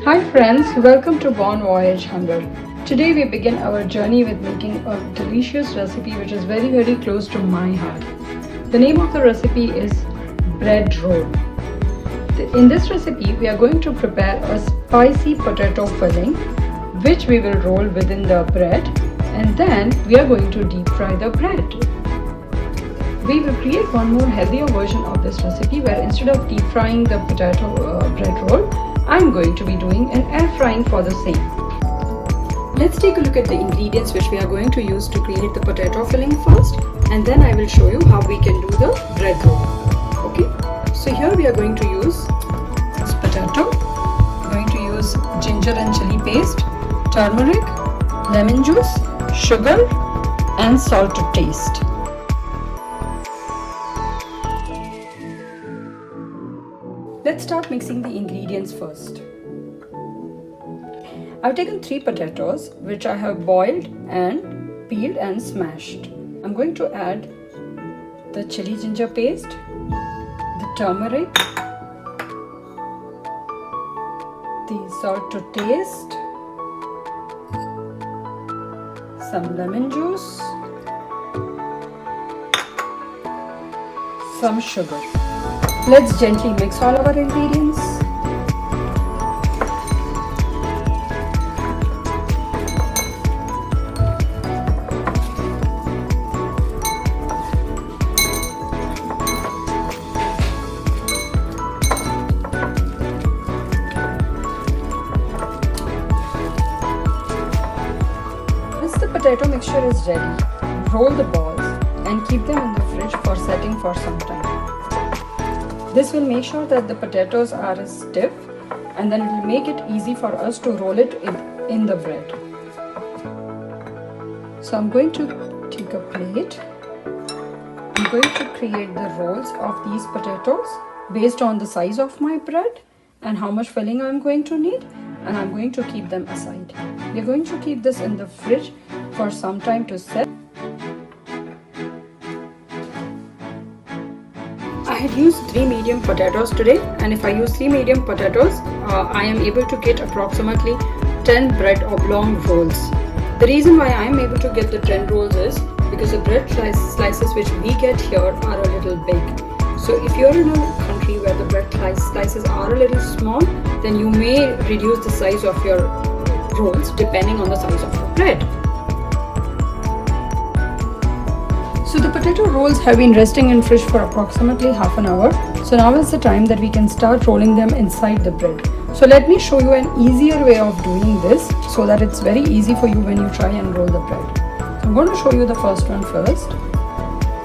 Hi friends, welcome to Bon Voyage Hunger. Today we begin our journey with making a delicious recipe which is very close to my heart. The name of the recipe is bread roll. In this recipe we are going to prepare a spicy potato filling which we will roll within the bread, and then we are going to deep fry the bread. We will create one more healthier version of this recipe where instead of deep frying the potato bread roll, I'm going to be doing an air frying for the same. Let's take a look at the ingredients which we are going to use to create the potato filling first, and then I will show you how we can do the bread roll. Okay, so here we are going to use this potato. We're going to use ginger and chili paste, turmeric, lemon juice, sugar and salt to taste. Let's start mixing the ingredients first. I've taken 3 potatoes which I have boiled and peeled and smashed. I'm going to add the chili ginger paste, the turmeric, the salt to taste, some lemon juice, some sugar. Let's gently mix all our ingredients. Once the potato mixture is ready, roll the balls and keep them in the fridge for setting for some time. This will make sure that the potatoes are stiff, and then it will make it easy for us to roll it in the bread. So I'm going to take a plate. I'm going to create the rolls of these potatoes based on the size of my bread and how much filling I'm going to need, and I'm going to keep them aside. We're going to keep this in the fridge for some time to set. I had used 3 medium potatoes today, and if I use 3 medium potatoes, I am able to get approximately 10 bread oblong rolls. The reason why I am able to get the 10 rolls is because the bread slices which we get here are a little big. So if you're in a country where the bread slices are a little small, then you may reduce the size of your rolls depending on the size of your bread. So the potato rolls have been resting in fridge for approximately half an hour. So now is the time that we can start rolling them inside the bread. So let me show you an easier way of doing this so that it's very easy for you when you try and roll the bread. So I'm going to show you the first one first.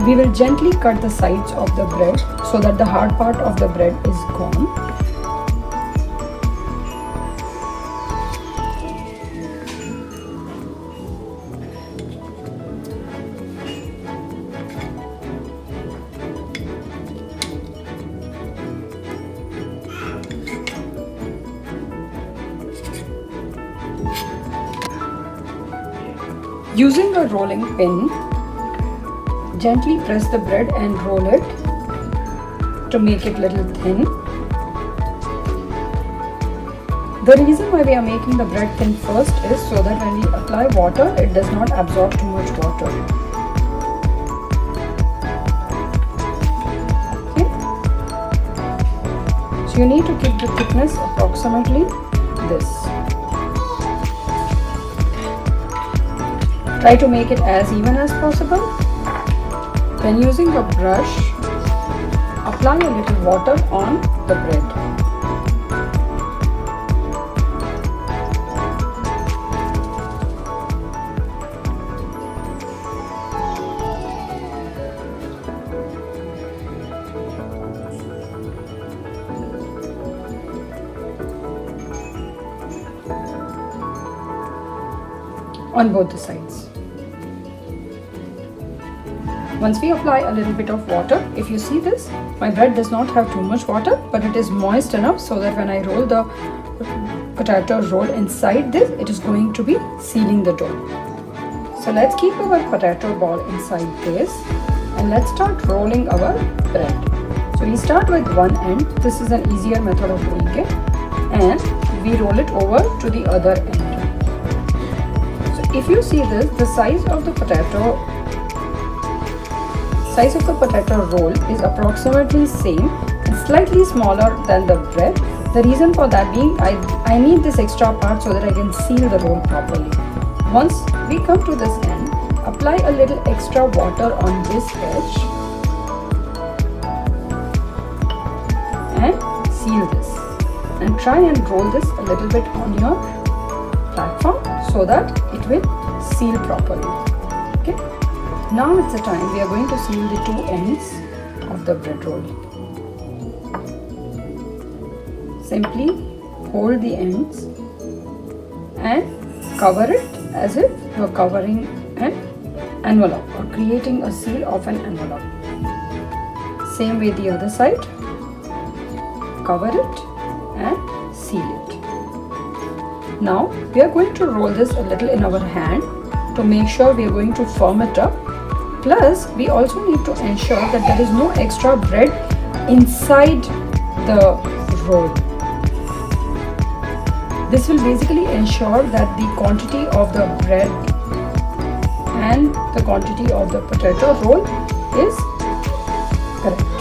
We will gently cut the sides of the bread so that the hard part of the bread is gone. Using a rolling pin, gently press the bread and roll it to make it little thin. The reason why we are making the bread thin first is so that when we apply water, it does not absorb too much water. Okay? So you need to keep the thickness approximately this. Try to make it as even as possible. Then using a brush, apply a little water on the bread. On both the sides. Once we apply a little bit of water, if you see this, my bread does not have too much water, but it is moist enough so that when I roll the potato roll inside this, it is going to be sealing the dough. So let's keep our potato ball inside this and let's start rolling our bread. So we start with one end. This is an easier method of doing it, and we roll it over to the other end. So if you see this, the size of the potato roll is approximately same and slightly smaller than the bread. The reason for that being I need this extra part so that I can seal the roll properly. Once we come to this end, apply a little extra water on this edge and seal this, and try and roll this a little bit on your platform so that it will seal properly. Okay, now it's the time we are going to seal the two ends of the bread roll. Simply hold the ends and cover it as if you are covering an envelope or creating a seal of an envelope. Same way the other side. Cover it and seal it. Now we are going to roll this a little in our hand to make sure we are going to firm it up. Plus we also need to ensure that there is no extra bread inside the roll. This will basically ensure that the quantity of the bread and the quantity of the potato roll is correct.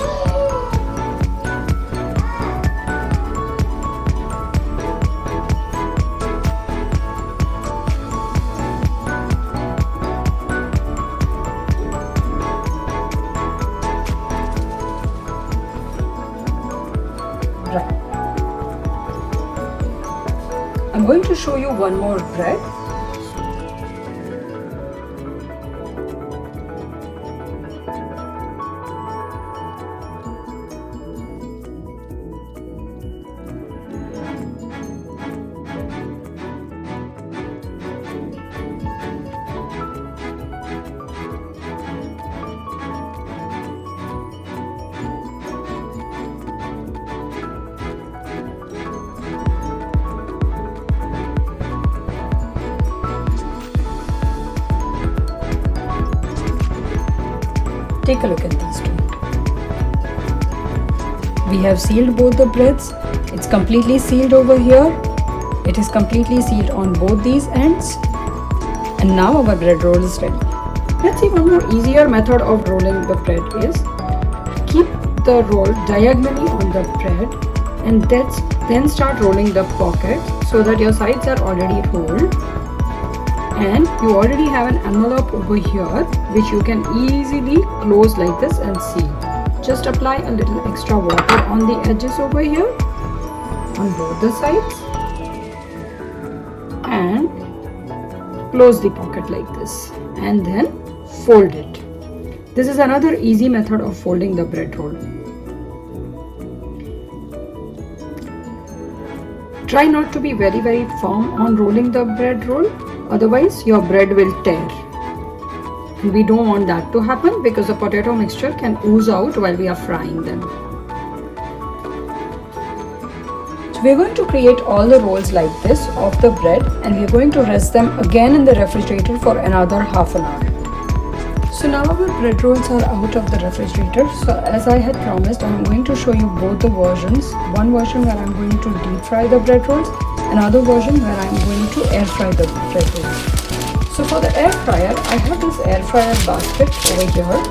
Right. I'm going to show you one more bread. Take a look at these two. We have sealed both the breads. It's completely sealed over here. It is completely sealed on both these ends. And now our bread roll is ready. Let's see one more easier method of rolling the bread is keep the roll diagonally on the bread and then start rolling the pocket so that your sides are already rolled. And you already have an envelope over here which you can easily close like this and seal. Just apply a little extra water on the edges over here on both the sides and close the pocket like this and then fold it. This is another easy method of folding the bread roll. Try not to be very firm on rolling the bread roll. Otherwise your bread will tear, and we don't want that to happen because the potato mixture can ooze out while we are frying them. So we are going to create all the rolls like this of the bread, and we are going to rest them again in the refrigerator for another half an hour. So now our bread rolls are out of the refrigerator. So as I had promised, I am going to show you both the versions. One version where I am going to deep fry the bread rolls, another version where I am going to air fry the bread rolls. So for the air fryer, I have this air fryer basket over here.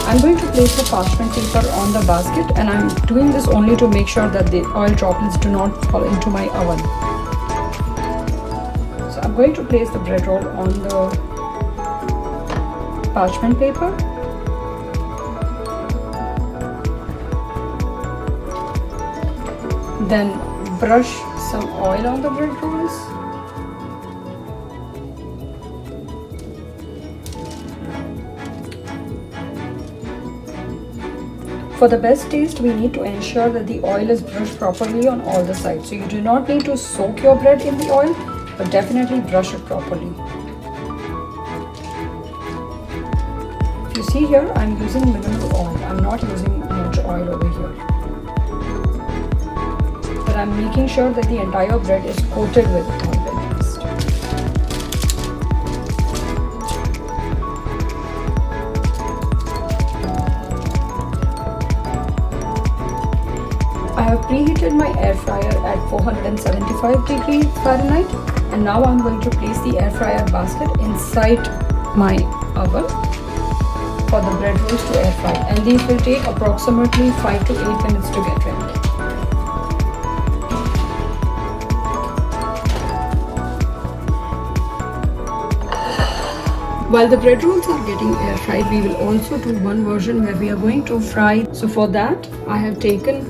I'm going to place the parchment paper on the basket, and I'm doing this only to make sure that the oil droplets do not fall into my oven. So I'm going to place the bread roll on the parchment paper. Then brush some oil on the bread rolls. For the best taste, we need to ensure that the oil is brushed properly on all the sides. So you do not need to soak your bread in the oil, but definitely brush it properly. If you see here, I'm using minimal oil. I'm not using much oil over here. But I'm making sure that the entire bread is coated with oil at least. I have preheated my air fryer at 475 degrees Fahrenheit, and now I'm going to place the air fryer basket inside my oven for the bread rolls to air fry, and these will take approximately 5 to 8 minutes to get ready. While the bread rolls are getting air fried, we will also do one version where we are going to fry. So for that, I have taken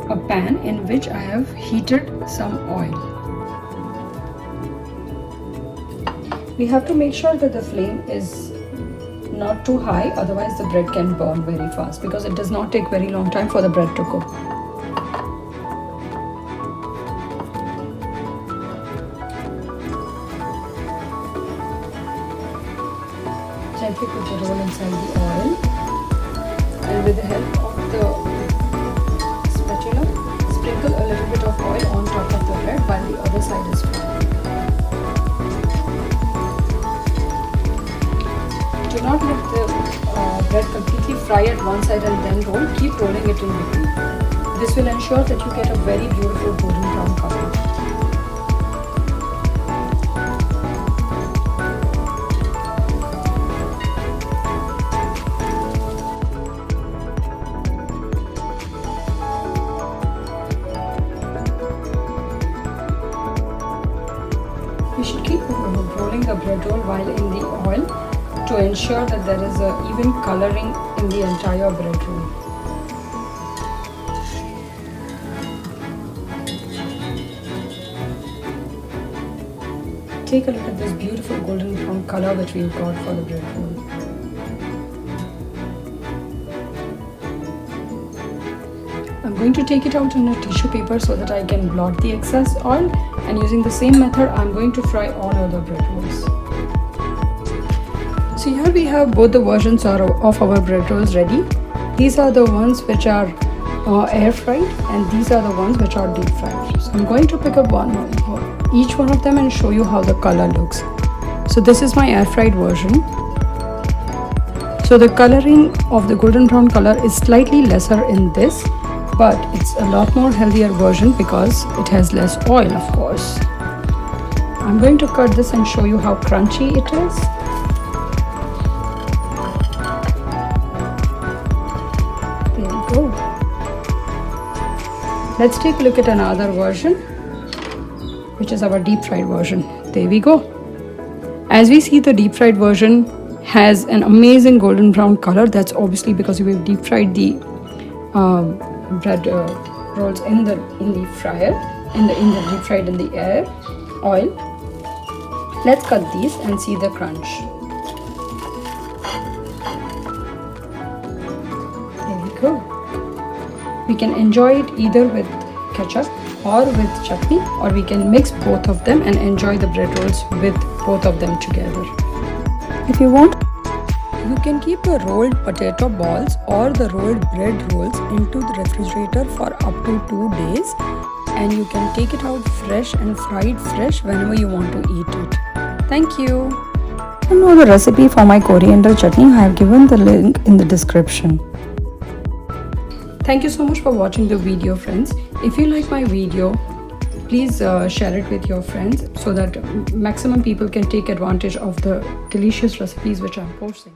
a pan in which I have heated some oil. We have to make sure that the flame is not too high, otherwise the bread can burn very fast, because it does not take very long time for the bread to cook. Gently put the roll inside the oil, and with the help of the spatula, sprinkle a little bit of oil on top of the bread while the other side is fried. Do not let the bread completely fry at one side and then roll. Keep rolling it in between. This will ensure that you get a very beautiful golden brown color. We should keep rolling the bread roll while in the oil to ensure that there is a even coloring in the entire bread roll. Take a look at this beautiful golden brown color that we've got for the bread roll. I'm going to take it out on a tissue paper so that I can blot the excess oil, and using the same method I'm going to fry all other bread rolls. So here we have both the versions of our bread rolls ready. These are the ones which are air fried, and these are the ones which are deep fried. So I'm going to pick up each one of them and show you how the color looks. So this is my air fried version. So the coloring of the golden brown color is slightly lesser in this, but it's a lot more healthier version because it has less oil, of course. I'm going to cut this and show you how crunchy it is. There we go. Let's take a look at another version, which is our deep fried version. There we go. As we see, the deep fried version has an amazing golden brown color. That's obviously because we have deep fried the bread rolls in the fryer, in the deep fried in the air oil. Let's cut these and see the crunch. There we go. We can enjoy it either with ketchup or with chutney, or we can mix both of them and enjoy the bread rolls with both of them together. If you want, you can keep the rolled potato balls or the rolled bread rolls into the refrigerator for up to 2 days, and you can take it out fresh and fry it fresh whenever you want to eat it. Thank you. To know the recipe for my coriander chutney, I have given the link in the description. Thank you so much for watching the video, friends. If you like my video, please share it with your friends so that maximum people can take advantage of the delicious recipes which I'm posting.